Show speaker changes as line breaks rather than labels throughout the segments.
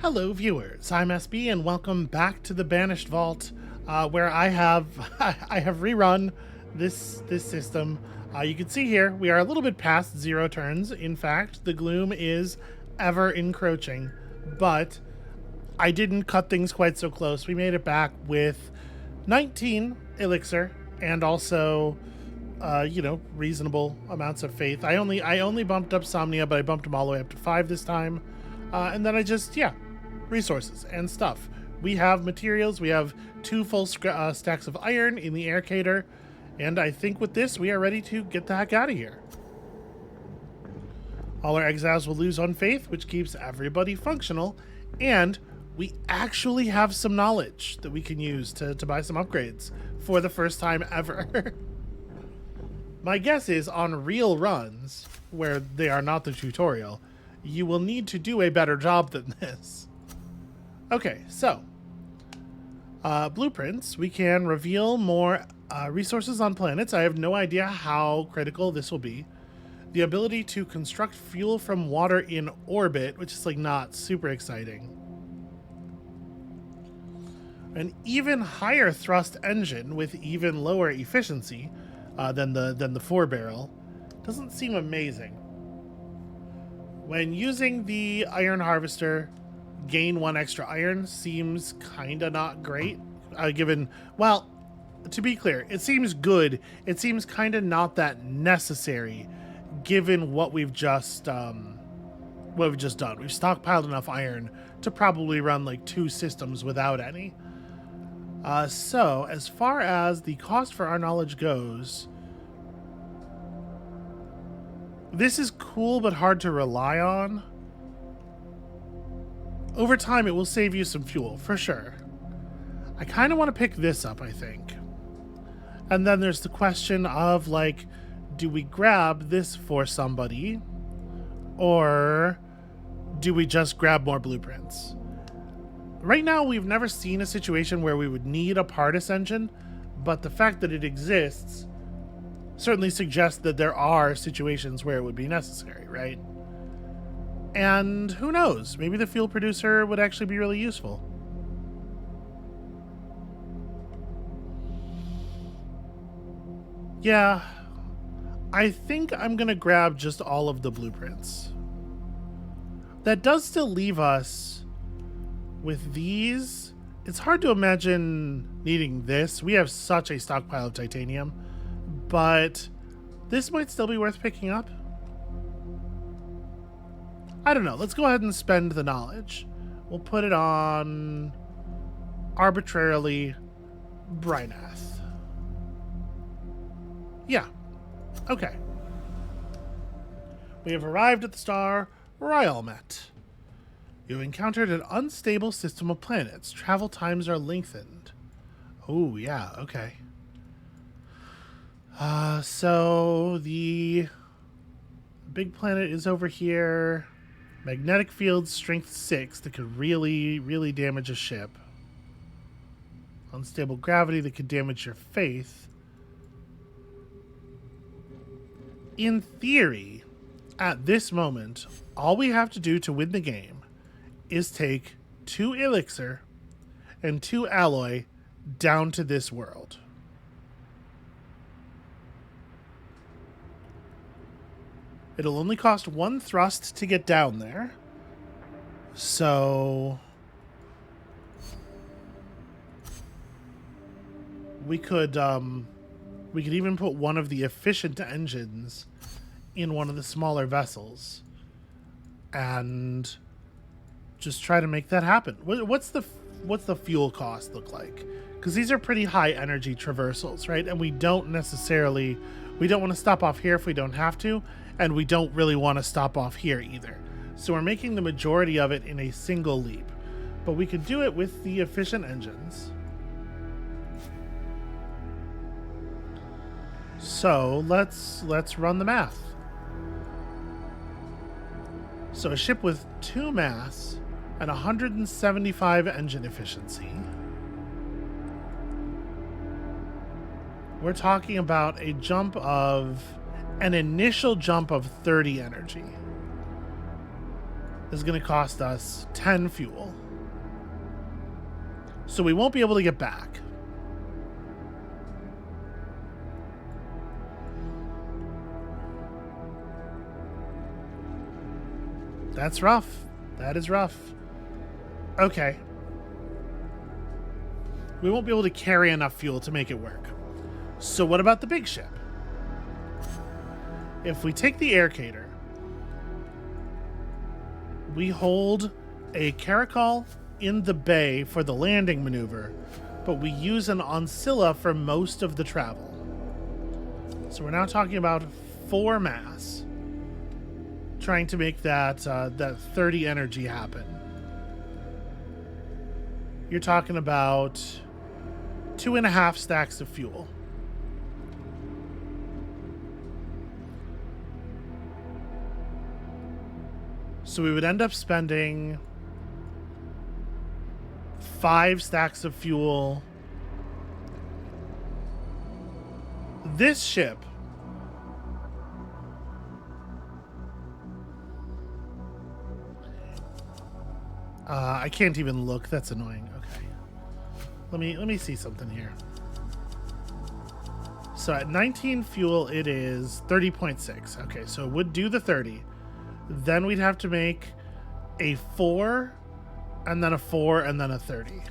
Hello, viewers. I'm SB, and welcome back to the Banished Vault, where I have I have rerun this system. You can see here we are a little bit past 0 turns. In fact, the gloom is ever encroaching, but I didn't cut things quite so close. We made it back with 19 elixir and also reasonable amounts of faith. I only bumped up Somnia, but I bumped them all the way up to 5 this time. And then resources and stuff. We have materials. We have 2 full stacks of iron in the aircator. And I think with this, we are ready to get the heck out of here. All our exiles will lose on faith, which keeps everybody functional. And we actually have some knowledge that we can use to buy some upgrades for the first time ever. My guess is on real runs, where they are not the tutorial, you will need to do a better job than this. Okay, so blueprints. We can reveal more resources on planets. I have no idea how critical this will be. The ability to construct fuel from water in orbit, which is like not super exciting. An even higher thrust engine with even lower efficiency than the 4-barrel doesn't seem amazing. When using the iron harvester, gain 1 extra iron seems kinda not great. Well, to be clear, it seems good. It seems kinda not that necessary, given what we've just done. We've stockpiled enough iron to probably run like 2 systems without any. So as far as the cost for our knowledge goes, this is cool but hard to rely on. Over time, it will save you some fuel, for sure. I kind of want to pick this up, I think. And then there's the question of, like, do we grab this for somebody? Or do we just grab more blueprints? Right now, we've never seen a situation where we would need a Pardis engine, but the fact that it exists certainly suggests that there are situations where it would be necessary, right? And who knows? Maybe the fuel producer would actually be really useful. Yeah, I think I'm gonna grab just all of the blueprints. That does still leave us with these. It's hard to imagine needing this. We have such a stockpile of titanium, but this might still be worth picking up. I don't know. Let's go ahead and spend the knowledge. We'll put it on arbitrarily Brynath. Yeah. Okay. We have arrived at the star Ryalmet. You encountered an unstable system of planets. Travel times are lengthened. Oh, yeah. Okay. So the big planet is over here. Magnetic field strength 6 that could really, really damage a ship. Unstable gravity that could damage your faith. In theory, at this moment, all we have to do to win the game is take 2 elixir and 2 alloy down to this world. It'll only cost 1 thrust to get down there. So we could even put one of the efficient engines in one of the smaller vessels and just try to make that happen. What's the fuel cost look like? Because these are pretty high energy traversals, right? And we don't want to stop off here if we don't have to, and we don't really want to stop off here either. So we're making the majority of it in a single leap, but we could do it with the efficient engines. So let's run the math. So a ship with 2 mass and 175 engine efficiency. We're talking about an initial jump of 30 energy. is going to cost us 10 fuel. So we won't be able to get back. That's rough. That is rough. Okay. We won't be able to carry enough fuel to make it work. So what about the big ship? If we take the Aircator, we hold a Caracol in the bay for the landing maneuver, but we use an Oncilla for most of the travel. So we're now talking about 4 mass, trying to make that 30 energy happen. You're talking about 2.5 stacks of fuel. So we would end up spending 5 stacks of fuel. This ship I can't even look. That's annoying. Okay. Let me see something here. So at 19 fuel, it is 30.6. Okay, so it would do the 30. Then we'd have to make a 4, and then a 4, and then a 30.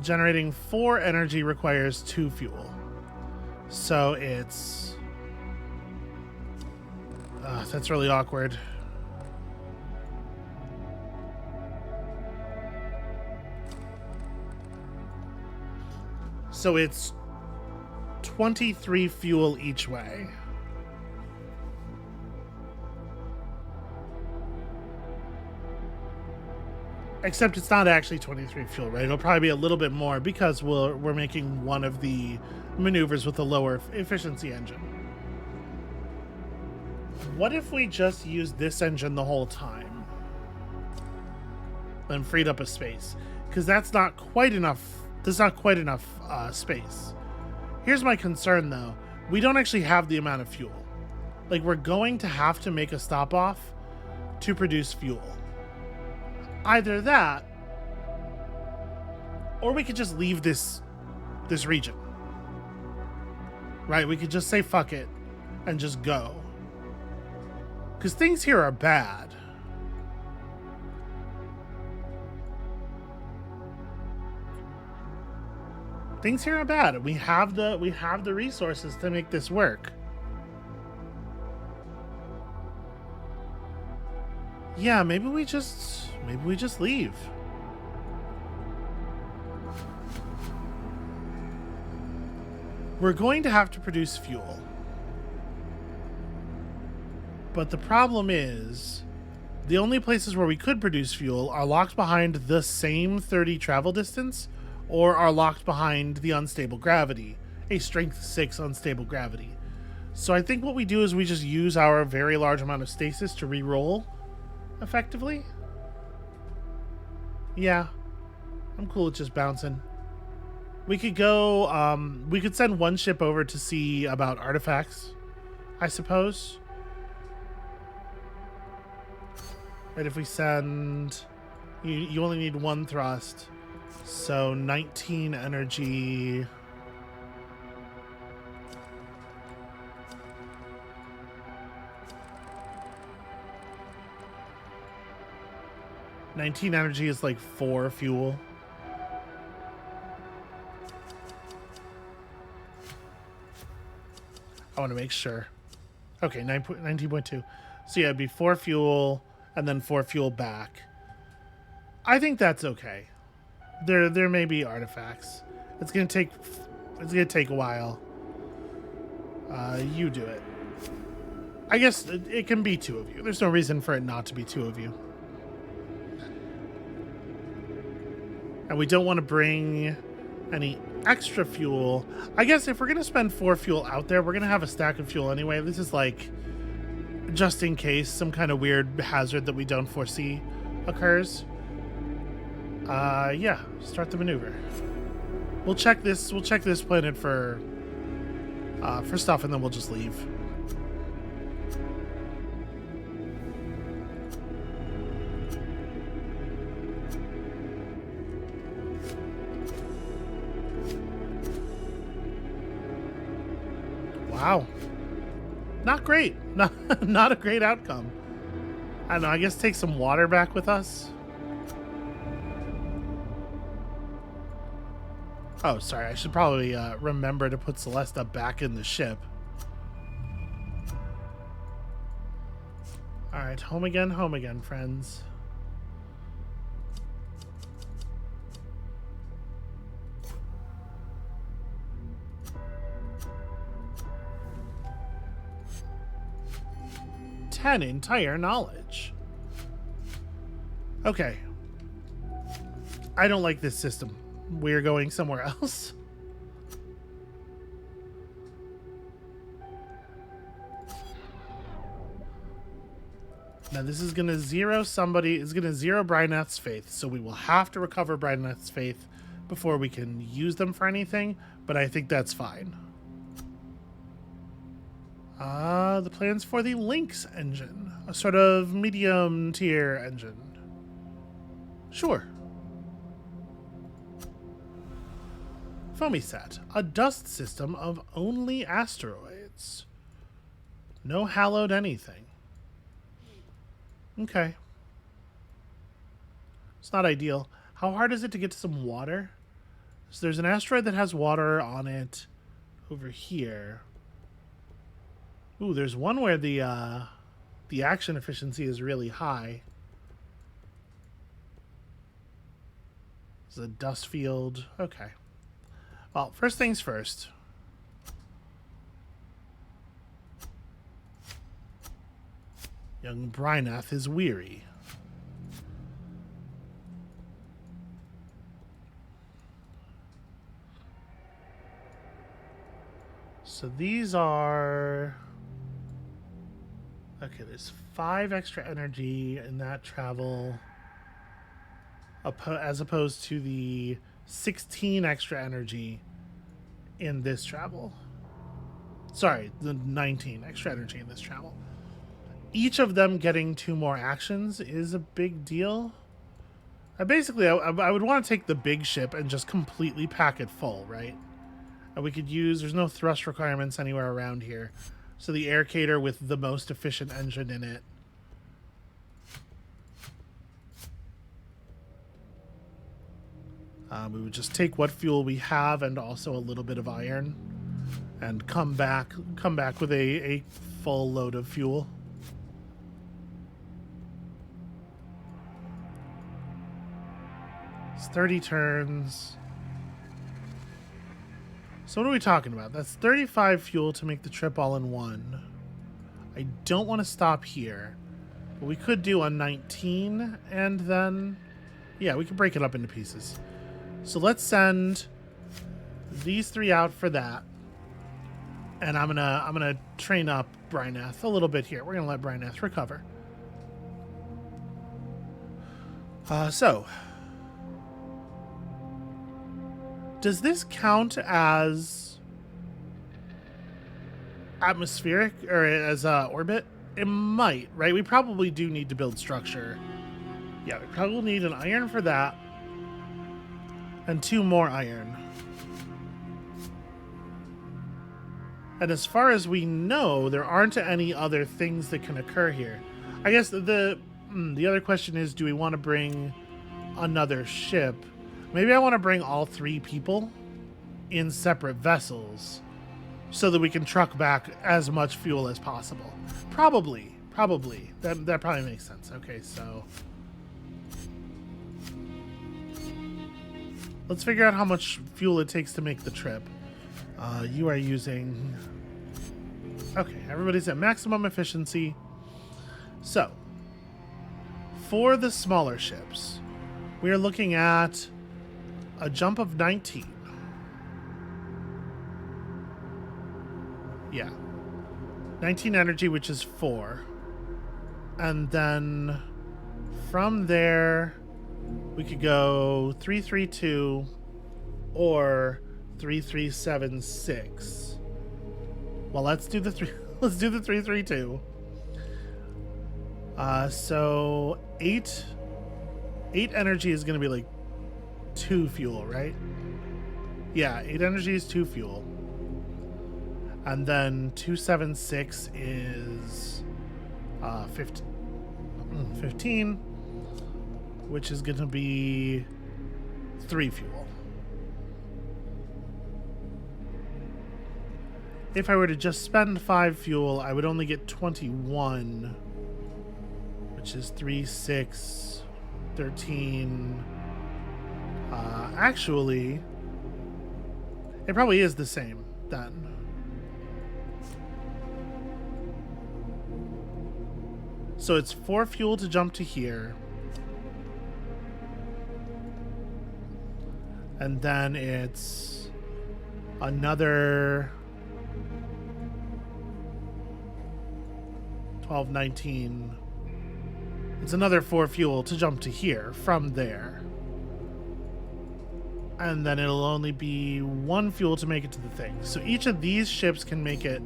Generating 4 energy requires 2 fuel. So it's... that's really awkward. So it's 23 fuel each way. Except it's not actually 23 fuel, right? It'll probably be a little bit more because we're making one of the maneuvers with a lower efficiency engine. What if we just used this engine the whole time? Then freed up a space. Because that's not quite enough. There's not quite enough space. Here's my concern, though. We don't actually have the amount of fuel. Like, we're going to have to make a stop off to produce fuel. Either that, or we could just leave this region. Right? We could just say fuck it and just go. Because things here are bad. Things here are bad. We have the resources to make this work. Yeah, maybe we just leave. We're going to have to produce fuel. But the problem is, the only places where we could produce fuel are locked behind the same 30 travel distance, or are locked behind the unstable gravity, a strength 6 unstable gravity. So I think what we do is we just use our very large amount of stasis to re-roll effectively. Yeah, I'm cool with just bouncing. We could go, we could send one ship over to see about artifacts, I suppose. Right, if we send, you only need 1 thrust. So 19 energy. $19 energy is like 4 fuel. I want to make sure. Okay, 19.2. So yeah, it'd be 4 fuel and then 4 fuel back. I think that's okay. There may be artifacts. It's gonna take a while. You do it. I guess it can be 2 of you. There's no reason for it not to be 2 of you. And we don't want to bring any extra fuel. I guess if we're gonna spend 4 fuel out there, we're gonna have a stack of fuel anyway. This is like just in case some kind of weird hazard that we don't foresee occurs. Yeah, start the maneuver. We'll check this planet for stuff, and then we'll just leave. Wow. Not great. Not a great outcome. I don't know, I guess take some water back with us. Oh, sorry. I should probably remember to put Celesta back in the ship. All right, home again, friends. Ten entire knowledge. Okay. I don't like this system. We're going somewhere else. Now this is going to zero somebody. It's going to zero Bryneth's faith. So we will have to recover Bryneth's faith before we can use them for anything. But I think that's fine. The plans for the Lynx engine. A sort of medium tier engine. Sure. Foamisat, a dust system of only asteroids. No hallowed anything. Okay. It's not ideal. How hard is it to get to some water? So there's an asteroid that has water on it over here. Ooh, there's one where the action efficiency is really high. It's a dust field. Okay. Well, first things first. Young Bryneth is weary. So these are... Okay, there's 5 extra energy in that travel as opposed to the 16 extra energy in this travel. Sorry, the 19 extra energy in this travel. Each of them getting 2 more actions is a big deal. I would want to take the big ship and just completely pack it full, right? And we could use, there's no thrust requirements anywhere around here. So the Aircator with the most efficient engine in it. We would just take what fuel we have and also a little bit of iron, and come back with a full load of fuel. It's 30 turns. So what are we talking about? That's 35 fuel to make the trip all in one. I don't want to stop here. But we could do a 19 and then... Yeah, we can break it up into pieces. So let's send these 3 out for that. And I'm gonna train up Bryneth a little bit here. We're gonna let Bryneth recover. So... Does this count as atmospheric or as orbit? It might, right? We probably do need to build structure. Yeah, we probably need an iron for that. And 2 more iron. And as far as we know, there aren't any other things that can occur here. I guess the other question is, do we want to bring another ship? Maybe I want to bring all 3 people in separate vessels so that we can truck back as much fuel as possible. Probably. That probably makes sense. Okay, so... Let's figure out how much fuel it takes to make the trip. You are using... Okay, everybody's at maximum efficiency. So, for the smaller ships, we are looking at a jump of 19. Yeah. 19 energy, which is 4. And then from there, we could go 332 or 3376. Well, let's do the 332. So 8 energy is going to be like 2 fuel, right? Yeah, 8 energy is 2 fuel. And then 276 is 15, which is going to be 3 fuel. If I were to just spend 5 fuel, I would only get 21, which is 3, 6, 13. Actually, it probably is the same then. So it's 4 fuel to jump to here. And then it's another 12, 19. It's another 4 fuel to jump to here from there. And then it'll only be 1 fuel to make it to the thing. So each of these ships can make it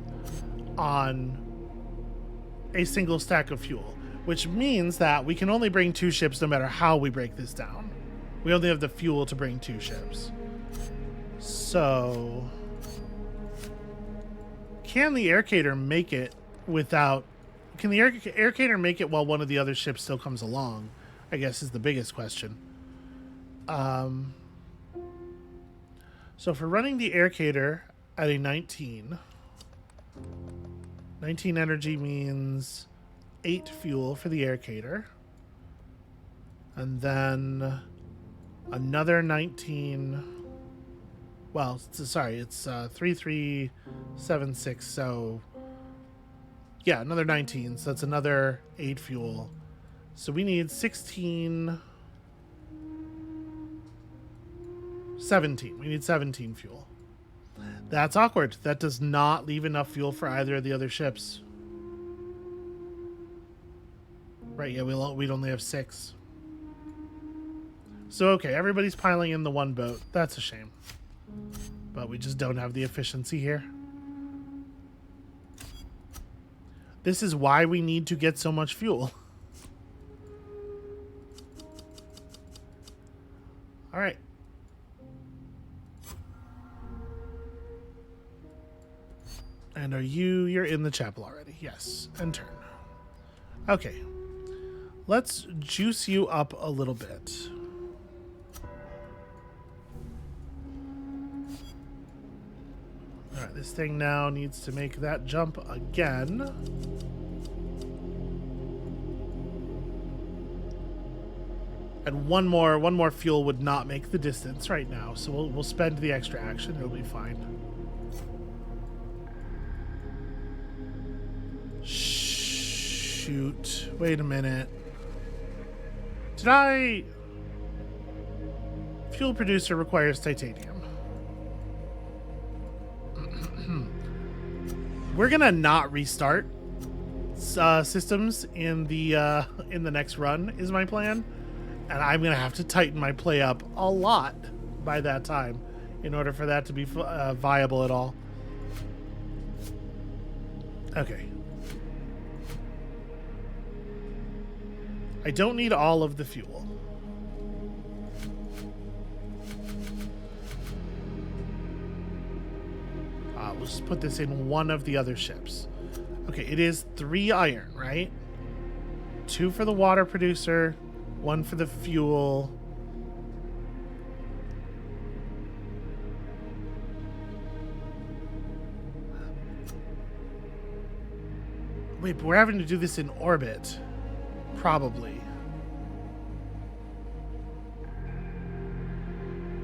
on a single stack of fuel, which means that we can only bring 2 ships no matter how we break this down. We only have the fuel to bring 2 ships. So can the Aircator make it without... Can the Aircator make it while one of the other ships still comes along? I guess is the biggest question. So for running the Aircator at a 19 energy means 8 fuel for the Aircator. And then another 19. Well, sorry, it's 3376. So yeah, another 19. So that's another 8 fuel. So we need 16. 17. We need 17 fuel. That's awkward. That does not leave enough fuel for either of the other ships. Right, yeah, we'd only have 6. So, okay, everybody's piling in the one boat. That's a shame. But we just don't have the efficiency here. This is why we need to get so much fuel. All right. And you're in the chapel already. Yes, and turn. Okay. Let's juice you up a little bit. All right, this thing now needs to make that jump again. And one more fuel would not make the distance right now, so we'll spend the extra action. It'll be fine. Shoot. Wait a minute. Did I... Fuel producer requires titanium. We're gonna not restart systems in the next run, is my plan. And I'm gonna have to tighten my play up a lot by that time in order for that to be viable at all. Okay. I don't need all of the fuel. We'll just put this in one of the other ships. Okay, it is 3 iron, right? 2 for the water producer, 1 for the fuel. Wait, but we're having to do this in orbit. Probably.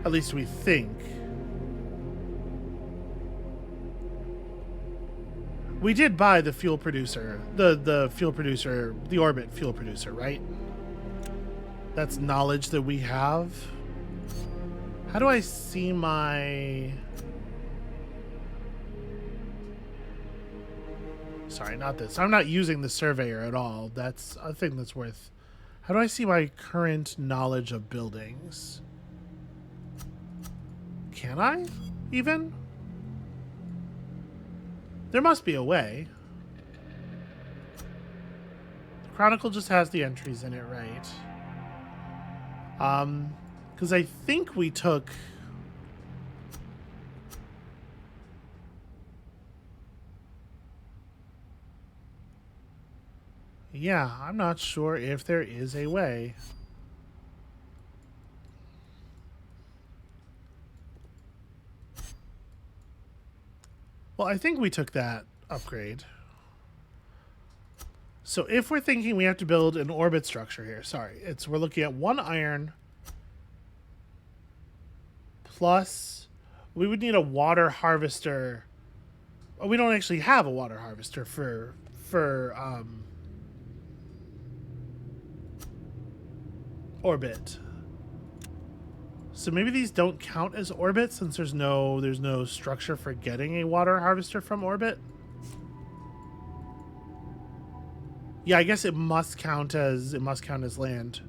At least we think. We did buy the fuel producer, the fuel producer, the orbit fuel producer, right? That's knowledge that we have. How do I see my... Sorry, not this. I'm not using the surveyor at all. That's a thing that's worth... How do I see my current knowledge of buildings? Can I even? There must be a way. The Chronicle just has the entries in it, right? Because I think we took... Yeah, I'm not sure if there is a way. Well, I think we took that upgrade. So if we're thinking we have to build an orbit structure here, sorry, we're looking at 1 iron plus we would need a water harvester. Oh, we don't actually have a water harvester for orbit. So maybe these don't count as orbit since there's no structure for getting a water harvester from orbit. Yeah, I guess it must count as land.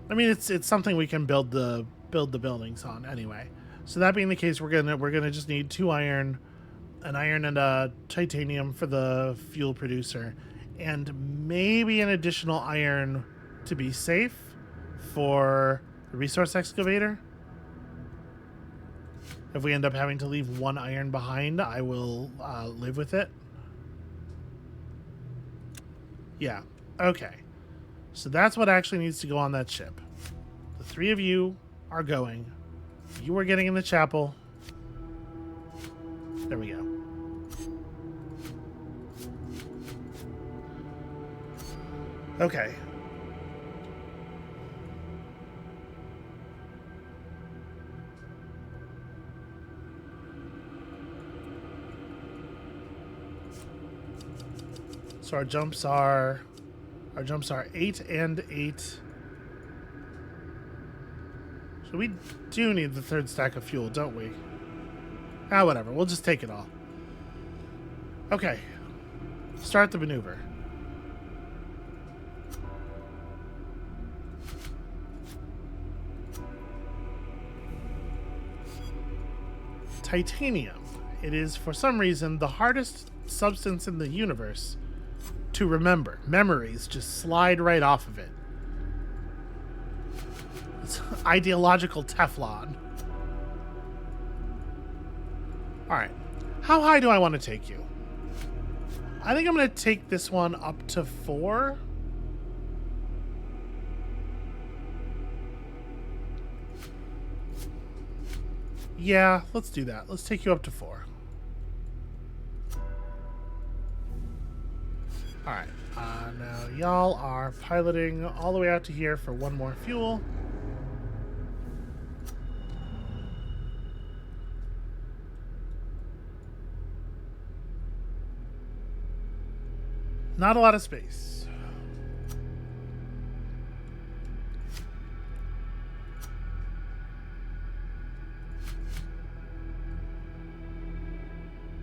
I mean, it's something we can build the buildings on anyway. So that being the case, we're gonna just need 2 iron, an iron and a titanium for the fuel producer, and maybe an additional iron to be safe for the resource excavator. If we end up having to leave 1 iron behind, I will live with it. Yeah, okay. So that's what actually needs to go on that ship. The 3 of you are going. You are getting in the chapel. There we go. Okay. So our jumps are 8 and 8. So we do need the 3rd stack of fuel, don't we? Ah, whatever. We'll just take it all. Okay. Start the maneuver. Titanium. It is, for some reason, the hardest substance in the universe to remember. Memories just slide right off of it. It's ideological Teflon. Alright. How high do I want to take you? I think I'm going to take this one up to 4. Yeah, let's do that. Let's take you up to 4. Alright, now y'all are piloting all the way out to here for 1 more fuel. Not a lot of space.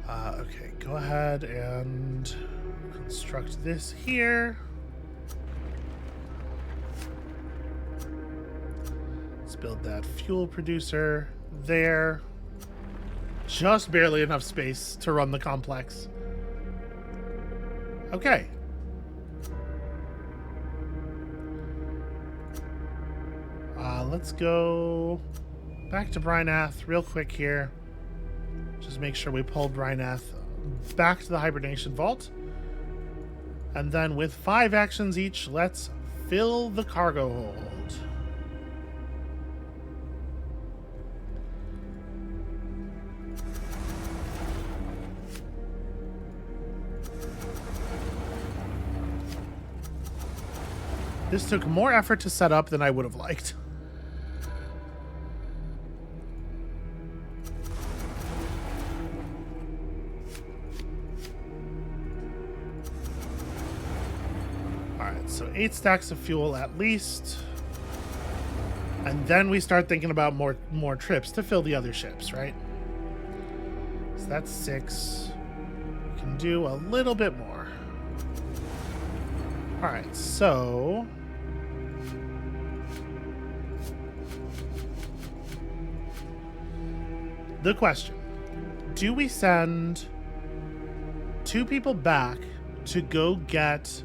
Okay, go ahead and construct this here. Let's build that fuel producer there. Just barely enough space to run the complex. Okay. Let's go back to Brynath real quick here. Just make sure we pull Brynath back to the hibernation vault. And then with 5 actions each, let's fill the cargo hold. This took more effort to set up than I would have liked. Alright, so 8 stacks of fuel at least. And then we start thinking about more trips to fill the other ships, right? So that's 6. We can do a little bit more. Alright, so the question. Do we send 2 people back to go get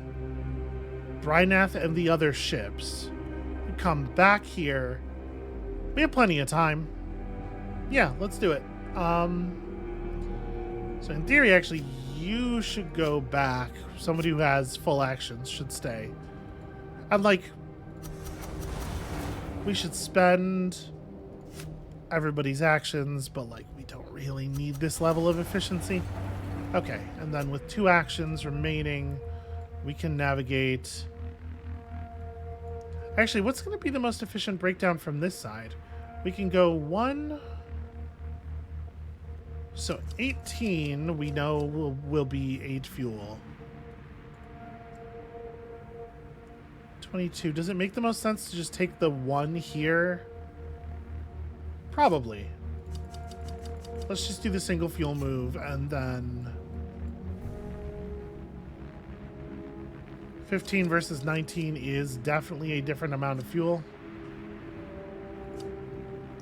Brynath and the other ships? Come back here. We have plenty of time. Yeah, let's do it. So in theory, actually, you should go back. Somebody who has full actions should stay. And like, we should spend everybody's actions, but like, we don't really need this level of efficiency. Okay, and then with 2 actions remaining, we can navigate. Actually, what's going to be the most efficient breakdown from this side? We can go 1. So 18, we know will be 8 fuel. 22. Does it make the most sense to just take the 1 here? Probably. Let's just do the single fuel move and then 15 versus 19 is definitely a different amount of fuel.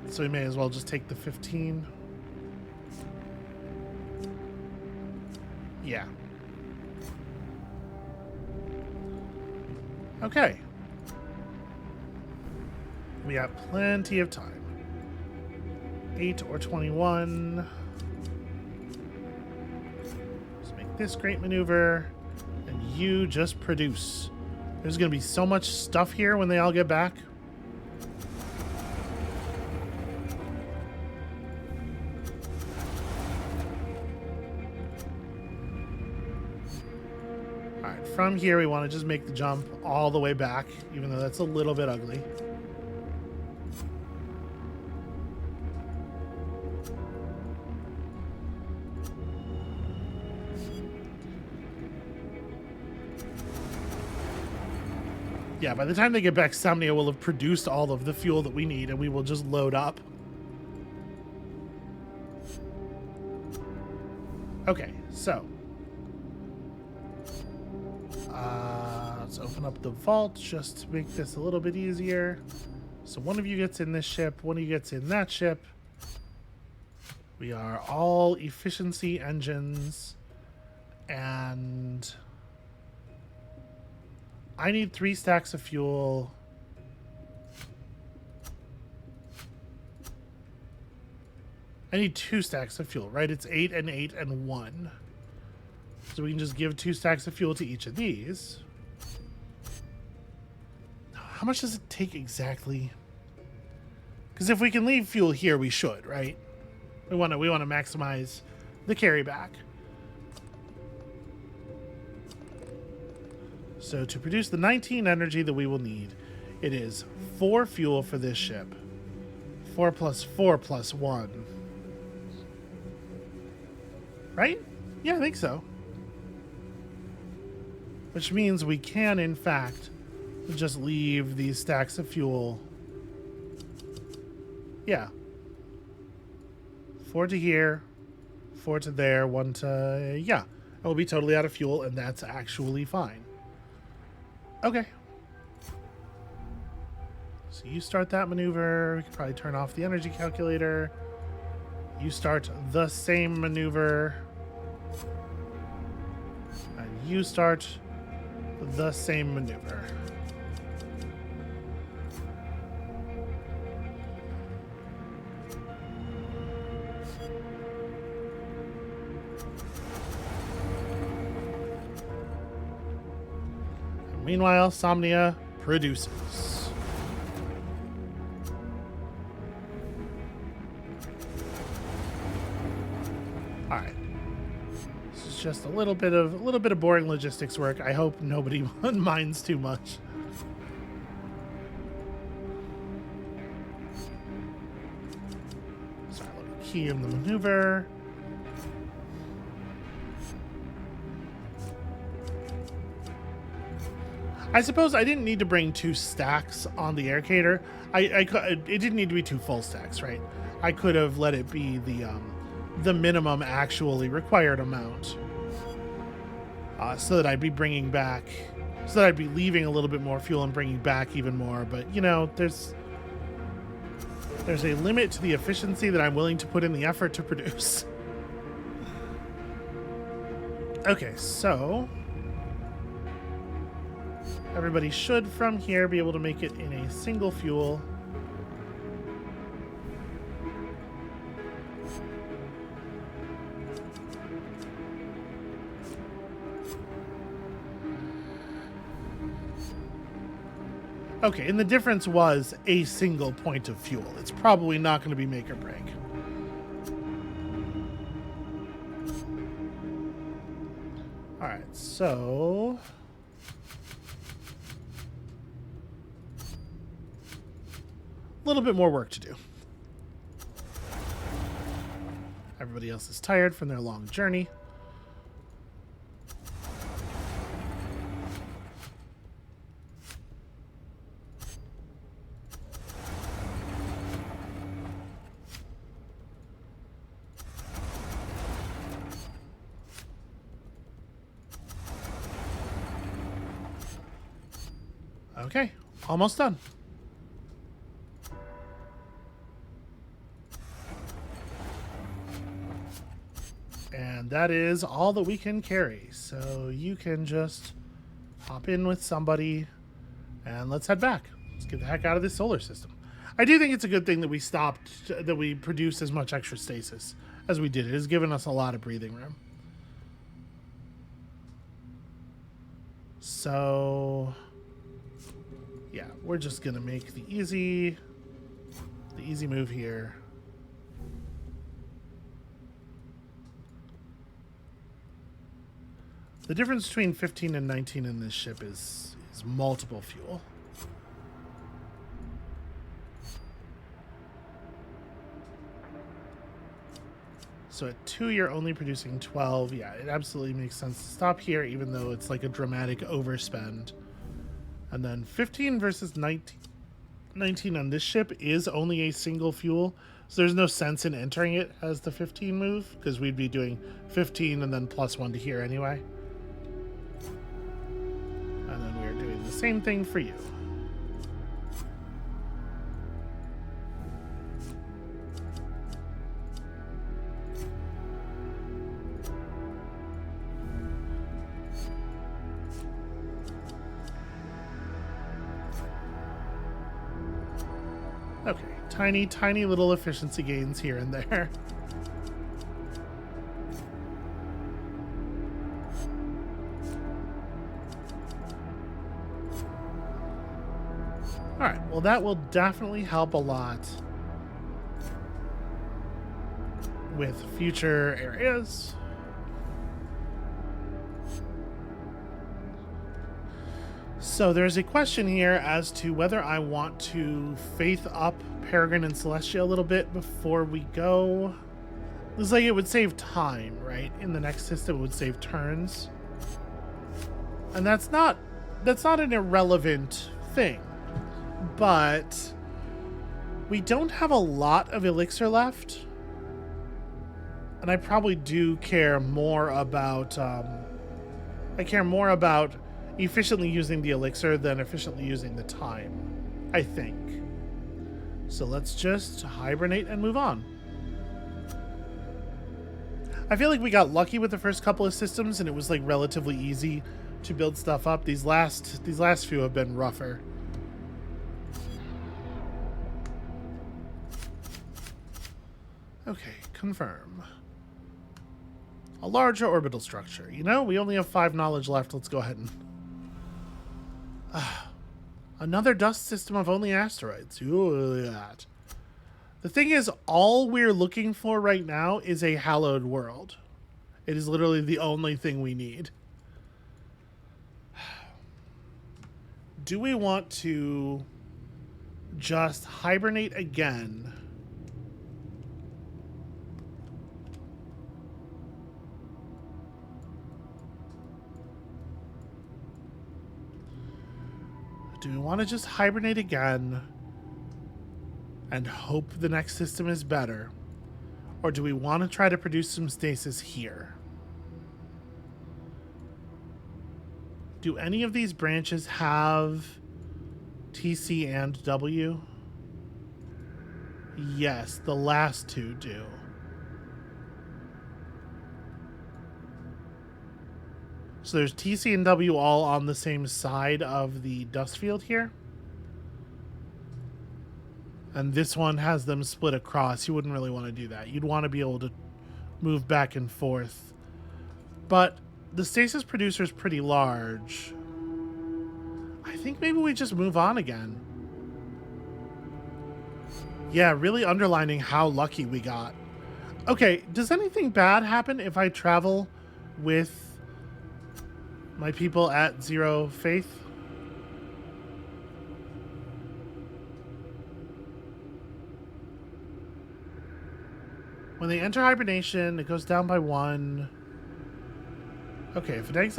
So we may as well just take the 15. Yeah. Okay. We have plenty of time. 8 or 21. Let's make this great maneuver. And you just produce. There's going to be so much stuff here when they all get back. Alright, from here we want to just make the jump all the way back, even though that's a little bit ugly. Yeah, by the time they get back, Somnia will have produced all of the fuel that we need, and we will just load up. Okay, so. Let's open up the vault just to make this a little bit easier. So one of you gets in this ship, one of you gets in that ship. We are all efficiency engines, and I need 3 stacks of fuel. I need 2 stacks of fuel, right? It's 8 and 8 and 1. So we can just give 2 stacks of fuel to each of these. How much does it take exactly? Because if we can leave fuel here, we should, right? We want to maximize the carry back. So to produce the 19 energy that we will need, it is 4 fuel for this ship. 4 plus 4 plus 1. Right? Yeah, I think so. Which means we can, in fact, just leave these stacks of fuel. Yeah. 4 to here, 4 to there, 1 to... Yeah. And we'll be totally out of fuel, and that's actually fine. Okay. So you start that maneuver. We can probably turn off the energy calculator. You start the same maneuver. And you start the same maneuver. Meanwhile, Somnia produces. All right. This is just a little bit of boring logistics work. I hope nobody minds too much. Sorry, let me key in the maneuver. I suppose I didn't need to bring 2 stacks on the aircator. It didn't need to be 2 full stacks, right? I could have let it be the minimum actually required amount, so that I'd be bringing back, so that I'd be leaving a little bit more fuel and bringing back even more. But you know, there's a limit to the efficiency that I'm willing to put in the effort to produce. Okay, so. Everybody should, from here, be able to make it in a single fuel. Okay, and the difference was a single point of fuel. It's probably not going to be make or break. All right, so a little bit more work to do. Everybody else is tired from their long journey. Okay, almost done. And that is all that we can carry. So you can just hop in with somebody and let's head back. Let's get the heck out of this solar system. I do think it's a good thing that we stopped, that we produced as much extra stasis as we did. It has given us a lot of breathing room. So yeah, we're just gonna make the easy move here. The difference between 15 and 19 in this ship is multiple fuel. So at 2, you're only producing 12. Yeah, it absolutely makes sense to stop here, even though it's like a dramatic overspend. And then 15 versus 19 on this ship is only a single fuel. So there's no sense in entering it as the 15 move, because we'd be doing 15 and then +1 to here anyway. And then we're doing the same thing for you. Okay, tiny little efficiency gains here and there. All right, well, that will definitely help a lot with future areas. So there's a question here as to whether I want to faith up Peregrine and Celestia a little bit before we go. It's like it would save time, right? In the next system, it would save turns. And that's not an irrelevant thing. But we don't have a lot of elixir left. And I probably do care more about efficiently using the elixir than efficiently using the time, I think. So let's just hibernate and move on. I feel like we got lucky with the first couple of systems and it was like relatively easy to build stuff up. These last few have been rougher. Okay, confirm. A larger orbital structure. You know, we only have 5 knowledge left. Let's go ahead and... another dust system of only asteroids. Ooh, that. The thing is, all we're looking for right now is a hallowed world. It is literally the only thing we need. Do we want to just hibernate again? Do we want to just hibernate again and hope the next system is better? Or do we want to try to produce some stasis here? Do any of these branches have TC and W? Yes, the last 2 do. So there's TC and W all on the same side of the dust field here. And this one has them split across. You wouldn't really want to do that. You'd want to be able to move back and forth. But the stasis producer is pretty large. I think maybe we just move on again. Yeah, really underlining how lucky we got. Okay, does anything bad happen if I travel with my people at 0 faith? When they enter hibernation, it goes down by 1. Okay, if it is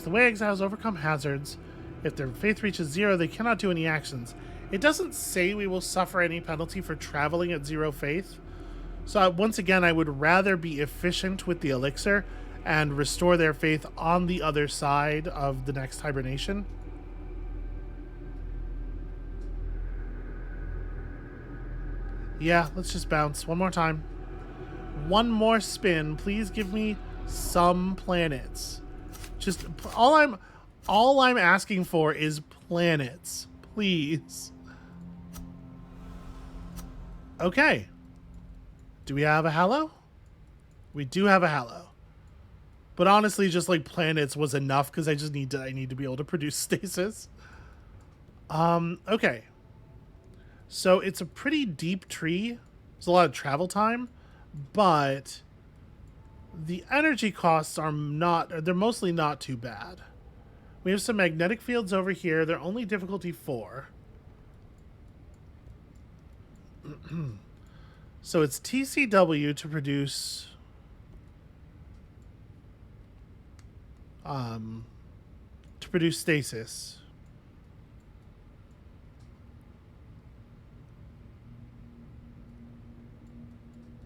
the way exiles overcome hazards, if their faith reaches 0, they cannot do any actions. It doesn't say we will suffer any penalty for traveling at 0 faith. So once again, I would rather be efficient with the elixir and restore their faith on the other side of the next hibernation. Yeah, let's just bounce one more time. One more spin. Please give me some planets. Just all I'm asking for is planets. Please. Okay. Do we have a Hallow? We do have a Hallow. But honestly, just like planets was enough because I need to be able to produce stasis. Okay. So it's a pretty deep tree. There's a lot of travel time, but the energy costs are they're mostly not too bad. We have some magnetic fields over here. They're only difficulty 4. So it's TCW to produce stasis.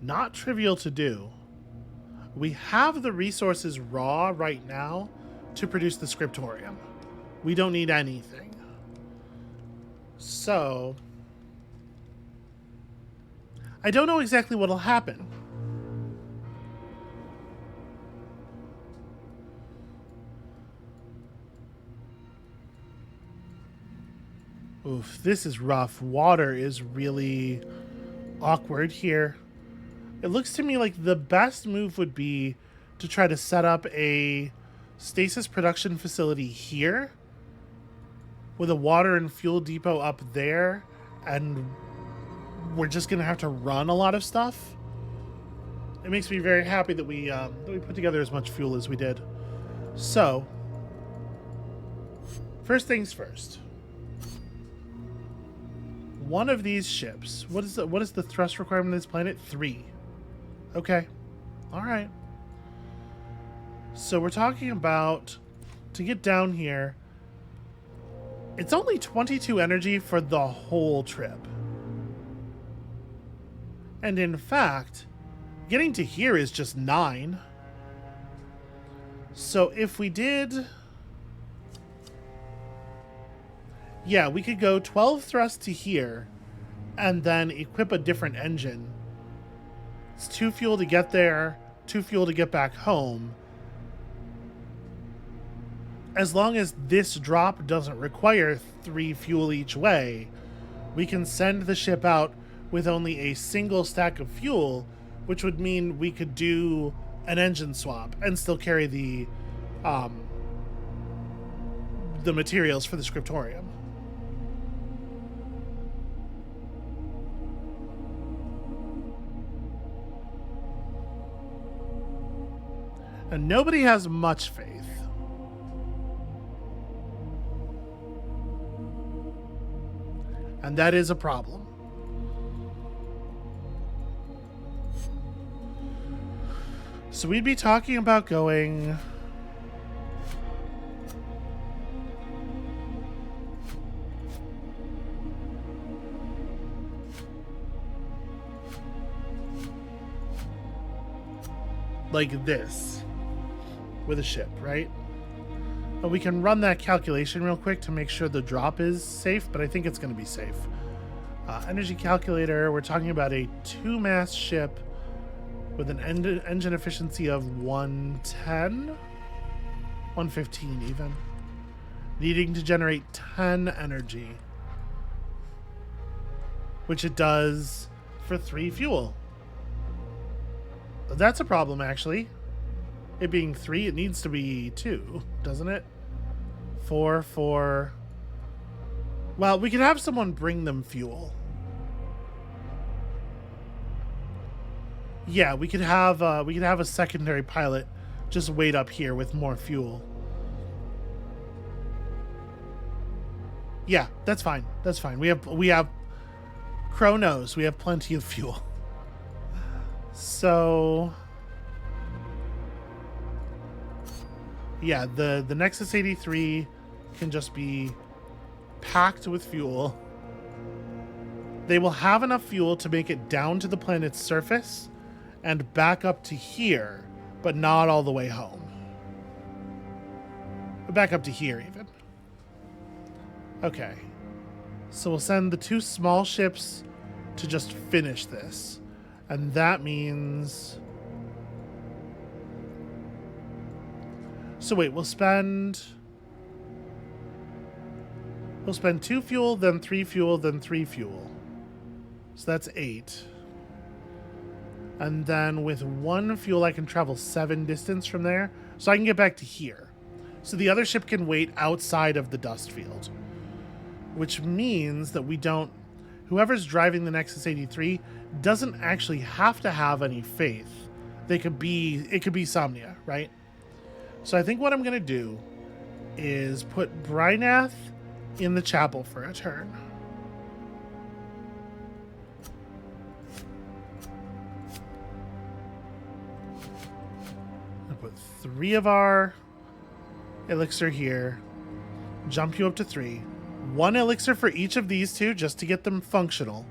Not trivial to do. We have the resources raw right now to produce the scriptorium. We don't need anything. So I don't know exactly what'll happen. Oof, this is rough. Water is really awkward here. It looks to me like the best move would be to try to set up a stasis production facility here with a water and fuel depot up there, and we're just gonna have to run a lot of stuff. It makes me very happy that we put together as much fuel as we did. So, first things first. One of these ships. What is the thrust requirement of this planet? 3. Okay. All right. So we're talking about, to get down here, it's only 22 energy for the whole trip. And in fact, getting to here is just 9. So if we did... Yeah, we could go 12 thrust to here and then equip a different engine. It's 2 fuel to get there, 2 fuel to get back home. As long as this drop doesn't require 3 fuel each way, we can send the ship out with only a single stack of fuel, which would mean we could do an engine swap and still carry the materials for the scriptorium. And nobody has much faith. And that is a problem. So we'd be talking about going... like this. With a ship, right? But we can run that calculation real quick to make sure the drop is safe, but I think it's going to be safe. Energy calculator, we're talking about a 2-mast ship with an engine efficiency of 110? 115 even. Needing to generate 10 energy. Which it does for 3 fuel. That's a problem, actually. It being 3, it needs to be 2, doesn't it? 4, 4. Well, we could have someone bring them fuel. Yeah, we could have a secondary pilot just wait up here with more fuel. Yeah, that's fine. That's fine. We have Crow knows we have plenty of fuel. So yeah, the Nexus 83 can just be packed with fuel. They will have enough fuel to make it down to the planet's surface and back up to here, but not all the way home. Back up to here, even. Okay. So we'll send the 2 small ships to just finish this. And that means... So wait, we'll spend 2 fuel, then 3 fuel, then 3 fuel. So that's 8. And then with 1 fuel, I can travel 7 distance from there. So I can get back to here. So the other ship can wait outside of the dust field. Which means that we don't... Whoever's driving the Nexus 83 doesn't actually have to have any faith. It could be Somnia, right? So I think what I'm going to do is put Brynath in the chapel for a turn. I'll put 3 of our elixir here. Jump you up to 3. 1 elixir for each of these 2 just to get them functional.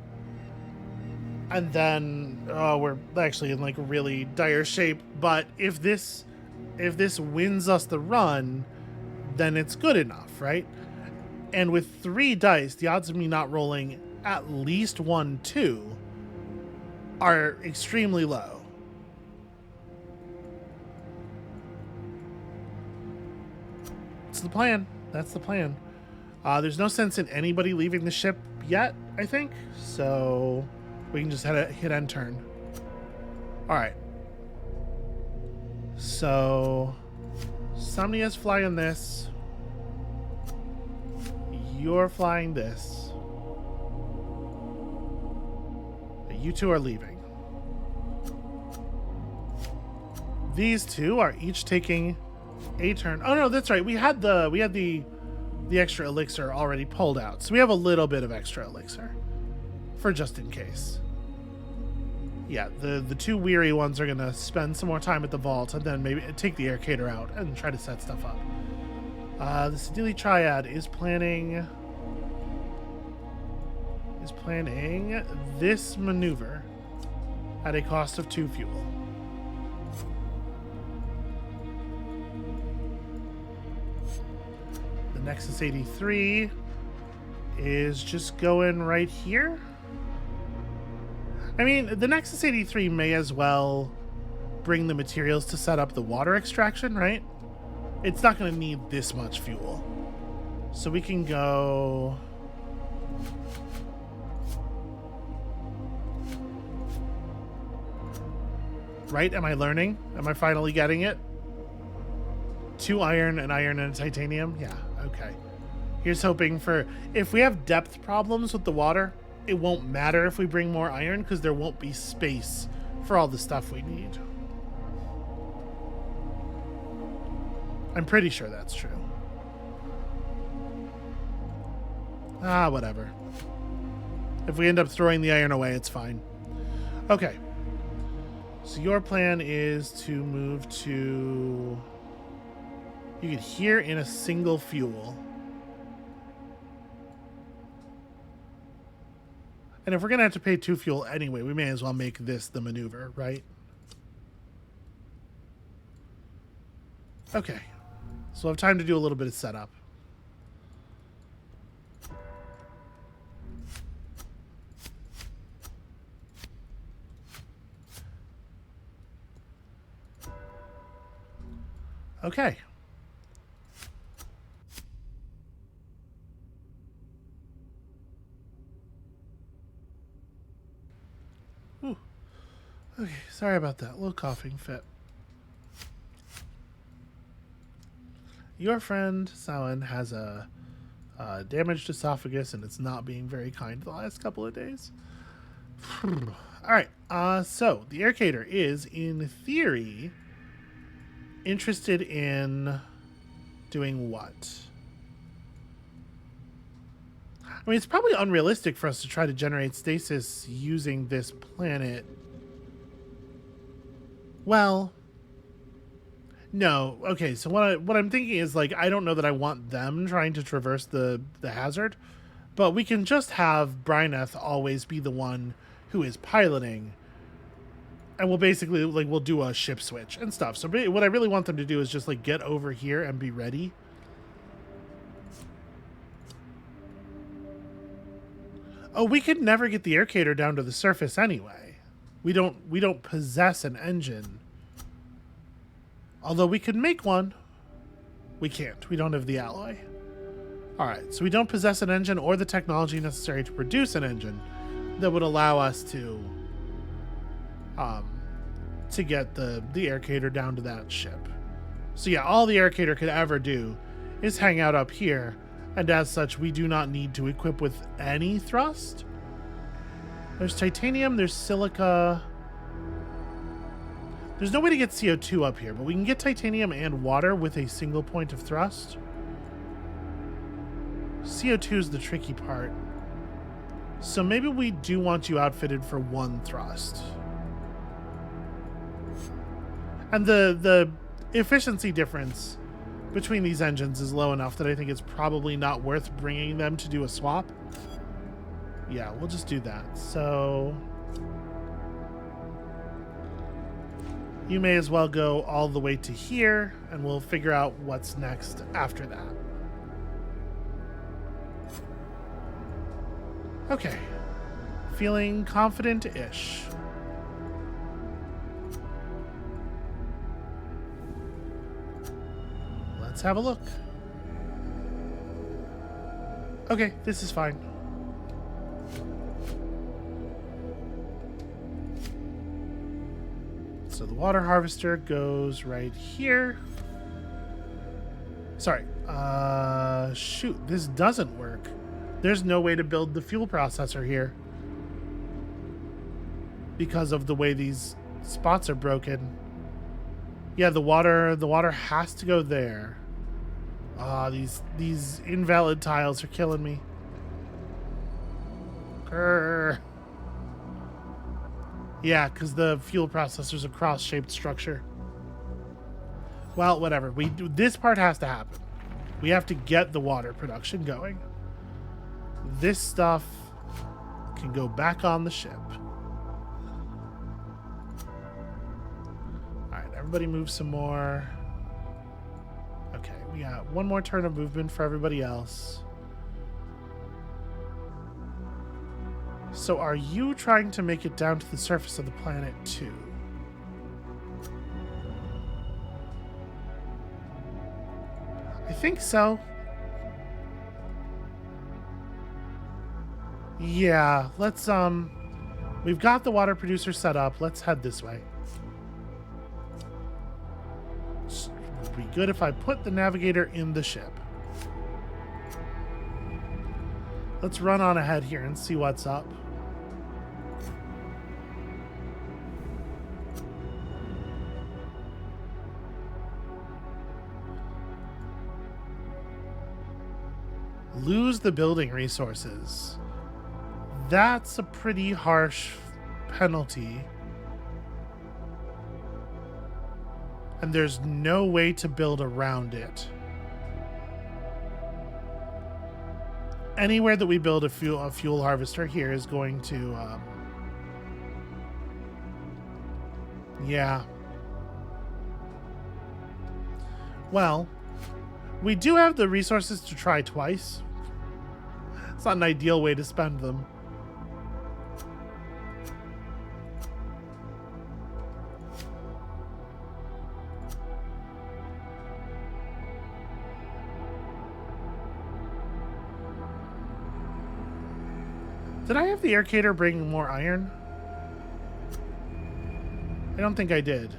And then, oh, we're actually in like really dire shape. But if this wins us the run, then it's good enough, right? And with 3 dice, the odds of me not rolling at least 1, 2 are extremely low. That's the plan. That's the plan. There's no sense in anybody leaving the ship yet, I think. So we can just hit end turn. All right. So Somnia's flying this. You're flying this. You 2 are leaving. These 2 are each taking a turn. Oh no, that's right. We had the extra elixir already pulled out. So we have a little bit of extra elixir for just in case. Yeah, the 2 weary ones are going to spend some more time at the vault and then maybe take the Arcader out and try to set stuff up. The Sedili Triad is planning this maneuver at a cost of 2 fuel. The Nexus 83 is just going right here. I mean, the Nexus 83 may as well bring the materials to set up the water extraction, right? It's not going to need this much fuel. So we can go... Right? Am I learning? Am I finally getting it? 2 iron, and a titanium? Yeah, okay. Here's hoping for... If we have depth problems with the water, it won't matter if we bring more iron because there won't be space for all the stuff we need. I'm pretty sure that's true. Ah, whatever. If we end up throwing the iron away, it's fine. Okay. So your plan is to move to... You get here in a single fuel. And if we're going to have to pay 2 fuel anyway, we may as well make this the maneuver, right? Okay. So we'll have time to do a little bit of setup. Okay. Ooh. Okay, sorry about that. A little coughing fit. Your friend Samhain has a damaged esophagus, and it's not being very kind the last couple of days. All right. So the Aircator is, in theory, interested in doing what? I mean, it's probably unrealistic for us to try to generate stasis using this planet. Well, no. Okay, so what I'm thinking is, like, I don't know that I want them trying to traverse the hazard, but we can just have Bryneth always be the one who is piloting, and we'll basically, like, we'll do a ship switch and stuff. So what I really want them to do is just, like, get over here and be ready. Oh, we could never get the Aircator down to the surface anyway. We don't possess an engine. Although we could make one. We can't. We don't have the alloy. Alright, so we don't possess an engine or the technology necessary to produce an engine that would allow us to get the Aircator down to that ship. So yeah, all the Aircator could ever do is hang out up here, and as such, we do not need to equip with any thrust. There's titanium, there's silica. There's no way to get CO2 up here, but we can get titanium and water with a single point of thrust. CO2 is the tricky part. So maybe we do want you outfitted for one thrust. And the efficiency difference between these engines is low enough that I think it's probably not worth bringing them to do a swap. Yeah, we'll just do that. So you may as well go all the way to here, and we'll figure out what's next after that. Okay. Feeling confident-ish. Let's have a look. Okay, this is fine. So the water harvester goes right here. Sorry. Shoot, this doesn't work. There's no way to build the fuel processor here because of the way these spots are broken. Yeah, the water has to go there. These invalid tiles are killing me. Grr. Yeah, because the fuel processor's a cross-shaped structure. Well, whatever. This part has to happen. We have to get the water production going. This stuff can go back on the ship. Alright, everybody move some more. Okay, we got one more turn of movement for everybody else. So are you trying to make it down to the surface of the planet too? I think so. Yeah, let's we've got the water producer set up. Let's head this way. It would be good if I put the navigator in the ship. Let's run on ahead here and see what's up. Lose the building resources. That's a pretty harsh penalty. And there's no way to build around it. Anywhere that we build a fuel harvester here is going to yeah. Well, we do have the resources to try twice. It's not an ideal way to spend them. Did I have the Aircator bring more iron? I don't think I did.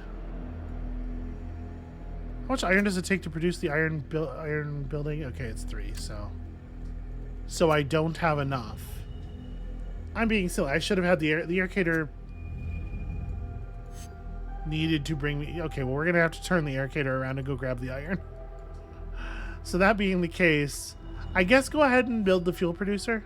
much iron does it take to produce the iron building? Okay, it's 3, so I don't have enough. I'm being silly. I should have had the aircator needed to bring me. Okay, well, we're gonna have to turn the aircator around and go grab the iron. So that being the case, I guess go ahead and build the fuel producer.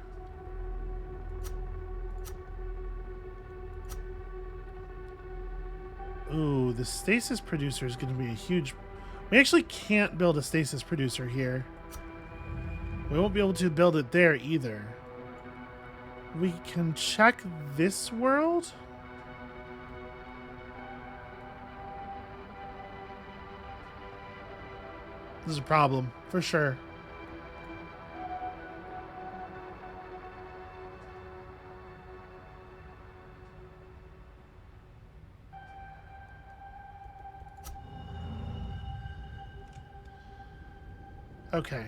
Ooh, the stasis producer is going to be a huge... We actually can't build a stasis producer here. We won't be able to build it there either. We can check this world. This is a problem, for sure. Okay.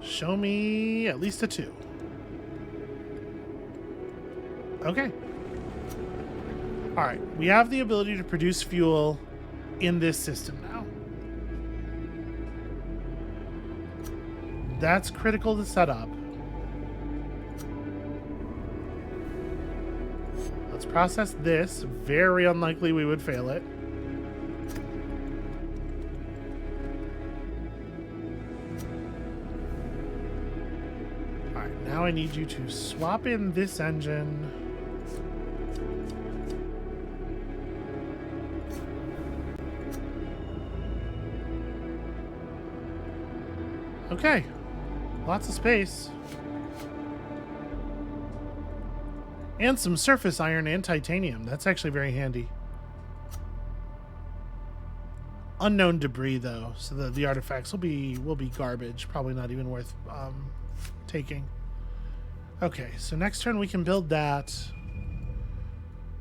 Show me at least a 2. Okay. All right. We have the ability to produce fuel in this system now. That's critical to set up. Let's process this. Very unlikely we would fail it. Alright, now I need you to swap in this engine. Okay. Lots of space. And some surface iron and titanium. That's actually very handy. Unknown debris, though, so the artifacts will be garbage. Probably not even worth taking. Okay, so next turn we can build that.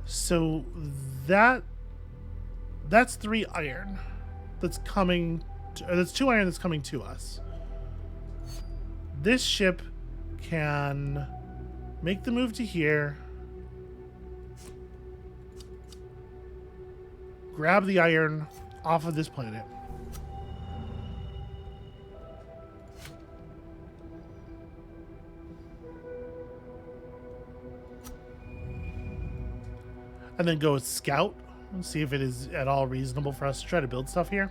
So that's 3 iron. That's coming. That's 2 iron that's coming to us. This ship can make the move to here. Grab the iron off of this planet. And then go scout and see if it is at all reasonable for us to try to build stuff here.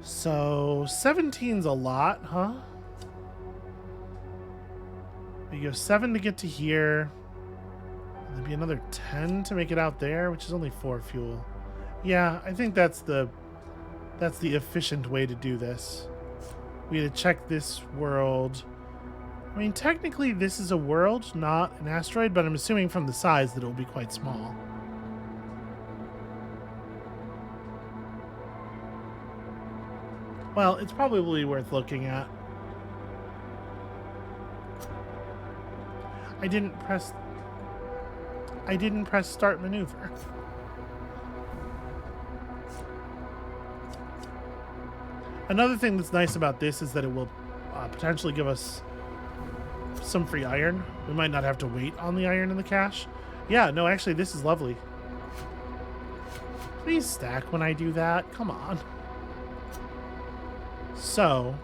So 17's a lot, huh? You go 7 to get to here. There'd be another 10 to make it out there, which is only 4 fuel. Yeah, I think that's the efficient way to do this. We had to check this world. I mean, technically this is a world, not an asteroid, but I'm assuming from the size that it will be quite small. Well, it's probably worth looking at. I didn't press start maneuver. Another thing that's nice about this is that it will potentially give us some free iron. We might not have to wait on the iron in the cache. Yeah, no, actually, this is lovely. Please stack when I do that. Come on. So...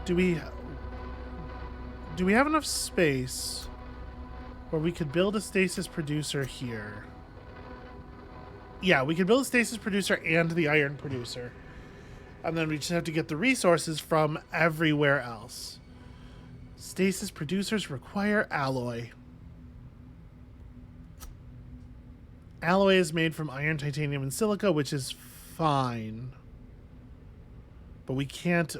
Do we have enough space where we could build a stasis producer here? Yeah, we could build a stasis producer and the iron producer. And then we just have to get the resources from everywhere else. Stasis producers require alloy. Alloy is made from iron, titanium, and silica, which is fine. But we can't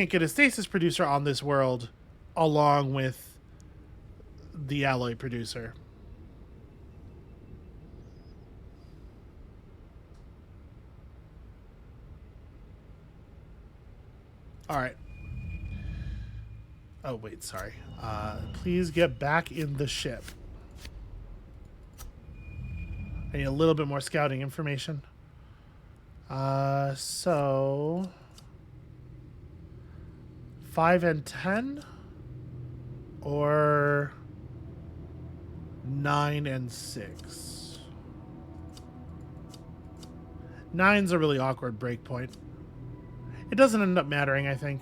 get a stasis producer on this world along with the alloy producer. All right. Oh, wait, sorry. Please get back in the ship. I need a little bit more scouting information. So 5 and 10 or 9 and 6. 9's a really awkward break point. It doesn't end up mattering, I think.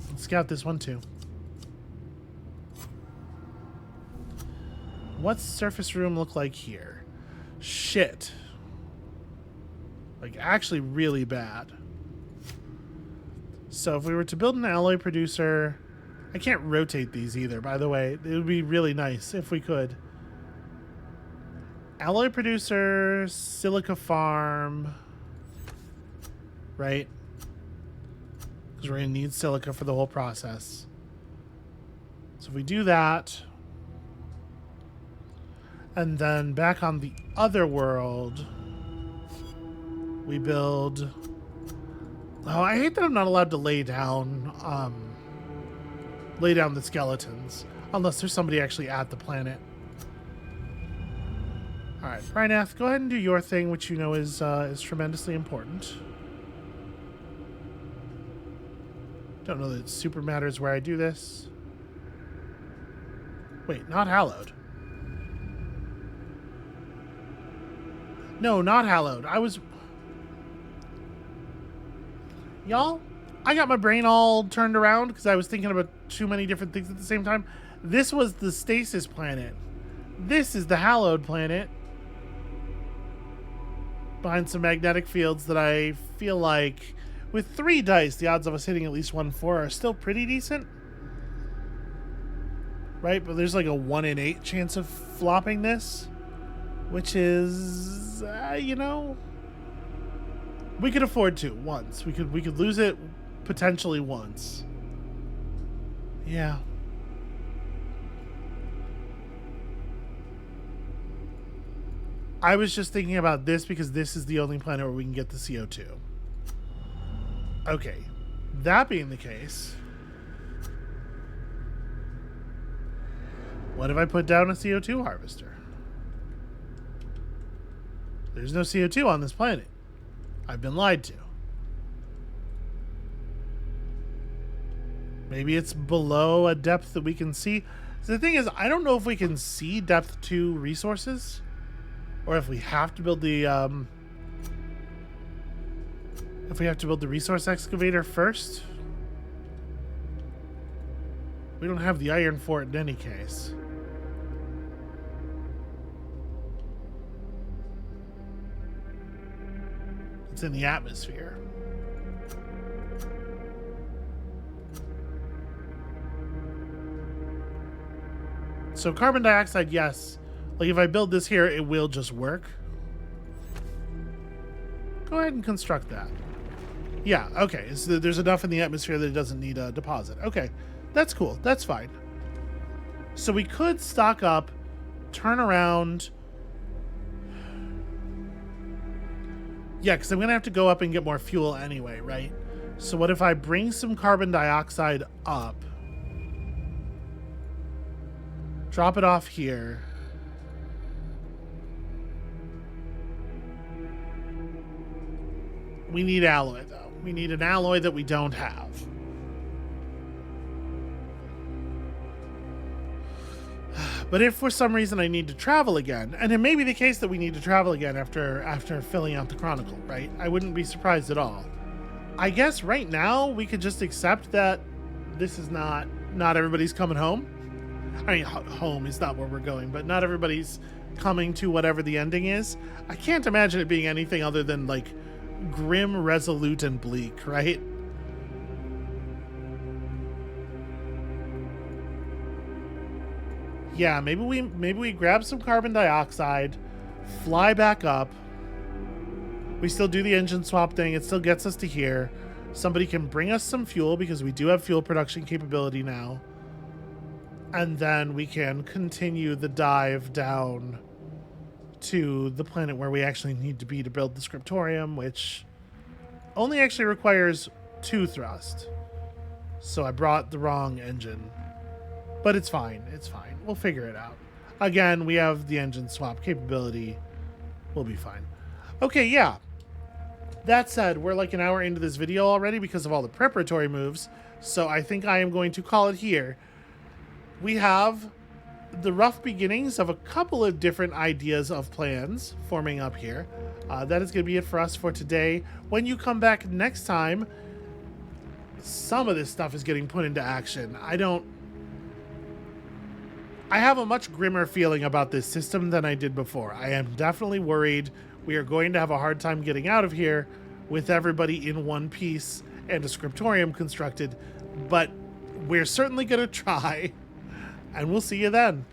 Let's scout this one too. What's surface room look like here? Shit. Like, actually really bad. So if we were to build an alloy producer... I can't rotate these either, by the way. It would be really nice if we could. Alloy producer, silica farm... Right? Because we're going to need silica for the whole process. So if we do that... And then back on the other world... We build... Oh, I hate that I'm not allowed to lay down the skeletons. Unless there's somebody actually at the planet. Alright, Rhinath, go ahead and do your thing, which you know is tremendously important. Don't know that it super matters where I do this. Wait, not hallowed. No, not hallowed. I was... Y'all, I got my brain all turned around because I was thinking about too many different things at the same time. This was the stasis planet. This is the hallowed planet. Behind some magnetic fields that I feel like, with 3 dice, the odds of us hitting at least 1-4 are still pretty decent. Right? But there's like a 1 in 8 chance of flopping this. Which is, you know... We could afford to once. We could lose it potentially once. Yeah. I was just thinking about this because this is the only planet where we can get the CO2. Okay. That being the case, what if I put down a CO2 harvester? There's no CO2 on this planet. I've been lied to. Maybe it's below a depth that we can see. So the thing is, I don't know if we can see depth 2 resources, or if we have to build the resource excavator first. We don't have the iron for it in any case. It's in the atmosphere. So carbon dioxide, yes. Like if I build this here, it will just work. Go ahead and construct that. Yeah, okay. So there's enough in the atmosphere that it doesn't need a deposit. Okay, that's cool. That's fine. So we could stock up, turn around. Yeah, because I'm going to have to go up and get more fuel anyway, right? So what if I bring some carbon dioxide up, drop it off here, we need alloy though. We need an alloy that we don't have. But if for some reason I need to travel again, and it may be the case that we need to travel again after filling out the chronicle, right? I wouldn't be surprised at all. I guess right now we could just accept that this is not everybody's coming home. I mean, home is not where we're going, but not everybody's coming to whatever the ending is. I can't imagine it being anything other than like grim, resolute, and bleak, right? Yeah, maybe we grab some carbon dioxide, fly back up. We still do the engine swap thing. It still gets us to here. Somebody can bring us some fuel because we do have fuel production capability now. And then we can continue the dive down to the planet where we actually need to be to build the scriptorium, which only actually requires 2 thrust. So I brought the wrong engine. But it's fine. It's fine. We'll figure it out. Again, we have the engine swap capability. We'll be fine. Okay, yeah. That said, we're like an hour into this video already because of all the preparatory moves, so I think I am going to call it here. We have the rough beginnings of a couple of different ideas of plans forming up here. That is going to be it for us for today. When you come back next time, some of this stuff is getting put into action. I have a much grimmer feeling about this system than I did before. I am definitely worried we are going to have a hard time getting out of here with everybody in one piece and a scriptorium constructed, but we're certainly going to try, and we'll see you then.